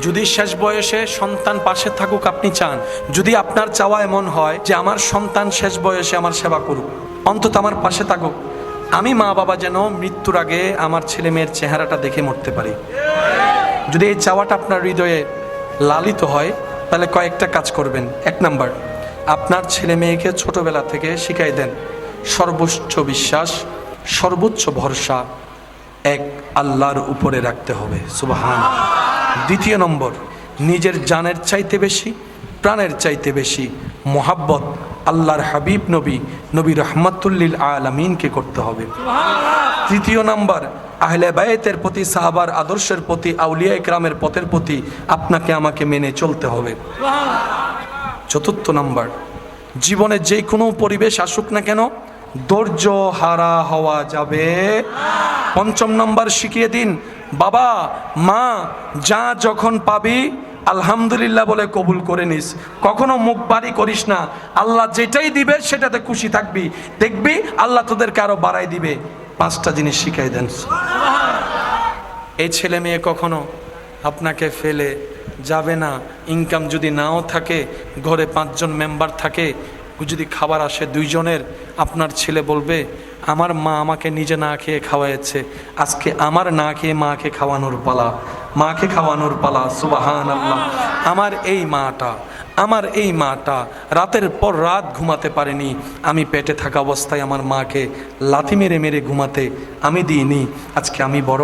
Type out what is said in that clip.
যদি শেষ বয়সে সন্তান পাশে থাকুক আপনি চান, যদি আপনার চাওয়া এমন হয় যে আমার সন্তান শেষ বয়সে আমার সেবা করুক, অন্তত আমার পাশে থাকুক, আমি মা বাবা যেন মৃত্যুর আগে আমার ছেলে মেয়ের চেহারাটা দেখে মরতে পারি, যদি এই চাওয়াটা আপনার হৃদয়ে লালিত হয়, তাহলে কয়েকটা কাজ করবেন। 1 নাম্বার, আপনার ছেলে মেয়েকে ছোটবেলা থেকে শিখাই দেন সর্বোচ্চ বিশ্বাস, সর্বোচ্চ ভরসা এক আল্লাহর উপরে রাখতে হবে। সুবহান। 2 নম্বর, নিজের জানের চাইতে বেশি, প্রাণের চাইতে বেশি মোহাব্বত আল্লাহর হাবিব নবী রহমাতুল্লিল আলামিনকে করতে হবে। 3 নম্বর, আহলে বায়তের প্রতি, সাহাবার আদর্শের প্রতি, আউলিয়া ইকরামের পথের প্রতি আপনাকে আমাকে মেনে চলতে হবে। 4 নম্বর, জীবনে যে কোনো পরিবেশ আসুক না কেন ধৈর্য হারা হওয়া যাবে। 5 নম্বর, শিখিয়ে দিন বাবা মা যা যখন পাবি আলহামদুলিল্লাহ বলে কবুল করে নিস, কখনো মুখ বাড়ি করিস না, আল্লাহ যেটাই দিবে সেটাতে খুশি থাকবি, দেখবি আল্লাহ তোদেরকে আরো বাড়াই দিবে। 5টা জিনিস শিখাই দেন। এই ছেলে মেয়ে কখনো আপনাকে ফেলে যাবে না। ইনকাম যদি নাও থাকে, ঘরে 5 জন মেম্বার থাকে, যদি খাবার আসে 2 জনের, আপনার ছেলে বলবে আমার মা আমাকে নিজে না খেয়ে খাওয়াইছে, আজকে আমার না খেয়ে মাকে খাওয়ানোর পালা, মাকে খাওয়ানোর পালা। সুবহানাল্লাহ। আমার এই মাটা রাতের পর রাত ঘুমাতে পারেনি, আমি পেটে থাকা অবস্থায় আমার মাকে লাথি মেরে মেরে ঘুমাতে আমি দিইনি, আজকে আমি বড়